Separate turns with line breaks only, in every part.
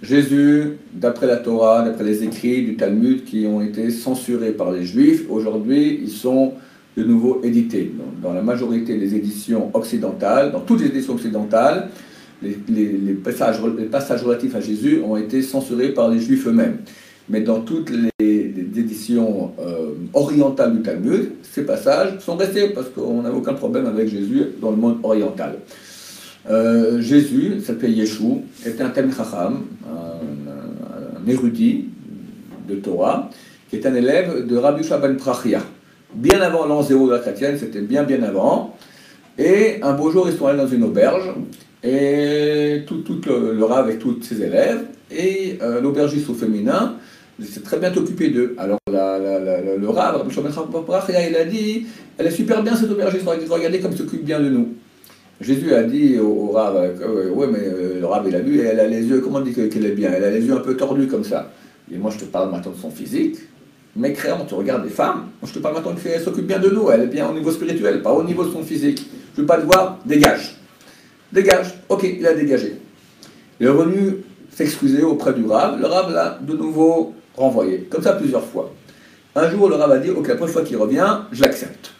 Jésus, d'après la Torah, d'après les écrits du Talmud qui ont été censurés par les Juifs, aujourd'hui ils sont de nouveau édités. Dans la majorité des éditions occidentales, dans toutes les éditions occidentales, les passages relatifs à Jésus ont été censurés par les Juifs eux-mêmes. Mais dans toutes les éditions orientales du Talmud, ces passages sont restés parce qu'on n'a aucun problème avec Jésus dans le monde oriental. Jésus, s'appelait Yeshua, était un Talmid Chacham, un érudit de Torah, qui est un élève de Rabbi Yehoshua ben Prachia. Bien avant l'an 0 de la chrétienne, c'était bien avant. Et un beau jour, ils sont allés dans une auberge, et tout le Rav avec tous ses élèves, et l'aubergiste au féminin s'est très bien occupé d'eux. Alors le Rav, Rabbi Yehoshua ben Prachia, il a dit, elle est super bien cette aubergiste, regardez comme elle s'occupe bien de nous. Jésus a dit au Rav, ouais, mais le Rav il a vu, elle a les yeux, comment on dit qu'elle est bien? Elle a les yeux un peu tordus comme ça. Et moi je te parle maintenant de son physique. Mécréant, tu regardes des femmes, moi je te parle maintenant qu'elle s'occupe bien de nous, elle est bien au niveau spirituel, pas au niveau de son physique. Je ne veux pas te voir, dégage. Dégage, ok, il a dégagé. Il est revenu s'excuser auprès du Rav, le Rav l'a de nouveau renvoyé, comme ça plusieurs fois. Un jour le Rav a dit, ok, la prochaine fois qu'il revient, je l'accepte.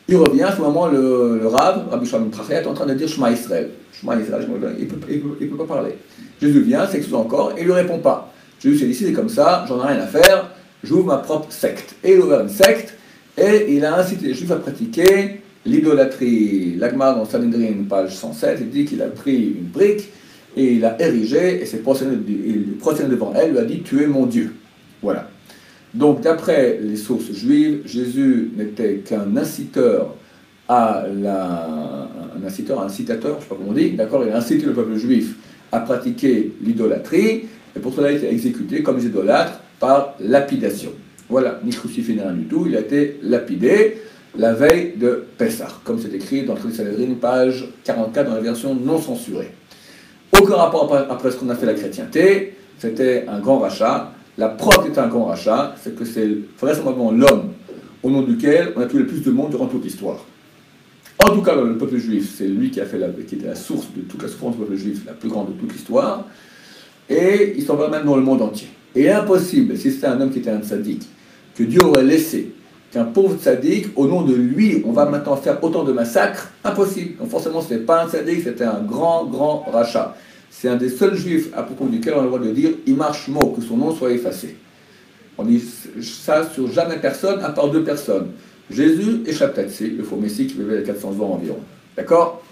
Il revient, à ce moment, le Rav, Rabbi Yehoshua ben Prachia, est en train de dire Shema Israël. Shema Israël, il ne peut pas parler. Jésus vient, s'excuse encore, et il ne lui répond pas. Jésus s'est dit, si c'est comme ça, j'en ai rien à faire, j'ouvre ma propre secte. Et il a ouvert une secte, et il a incité les Juifs à pratiquer l'idolâtrie. L'Agmar, dans Sanhedrin, page 107, il dit qu'il a pris une brique, et il l'a érigée, et s'est prosterné devant elle, lui a dit, tu es mon Dieu. Voilà. Donc, d'après les sources juives, Jésus n'était qu'un inciteur un incitateur, je ne sais pas comment on dit, d'accord, il a incité le peuple juif à pratiquer l'idolâtrie, et pour cela il a été exécuté comme les idolâtres par lapidation. Voilà, ni crucifié ni rien du tout, il a été lapidé la veille de Pessah, comme c'est écrit dans le Sanhedrin, page 44, dans la version non censurée. Aucun rapport après ce qu'on a fait la chrétienté, c'était un grand rachat. La preuve que c'est un grand rachat, c'est que c'est vraisemblablement l'homme au nom duquel on a tué le plus de monde durant toute l'histoire. En tout cas, le peuple juif, c'est lui qui était la source de toute la souffrance du peuple juif, la plus grande de toute l'histoire, et il s'en va même dans le monde entier. Et il est impossible, si c'était un homme qui était un tzaddik, que Dieu aurait laissé qu'un pauvre tzaddik, au nom de lui, on va maintenant faire autant de massacres, impossible. Donc forcément, ce n'était pas un tzaddik, c'était un grand rachat. C'est un des seuls juifs à propos duquel on a le droit de dire « Imar Shmo », que son nom soit effacé. On dit ça sur jamais personne, à part deux personnes. Jésus et Shabtai, le faux messie qui vivait à 400 ans environ. D'accord?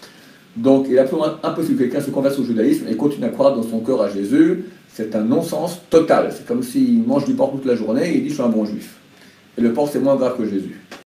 Donc il est absolument impossible que quelqu'un se converse au judaïsme et continue à croire dans son cœur à Jésus. C'est un non-sens total. C'est comme s'il mange du porc toute la journée et il dit « Je suis un bon juif ». Et le porc, c'est moins grave que Jésus.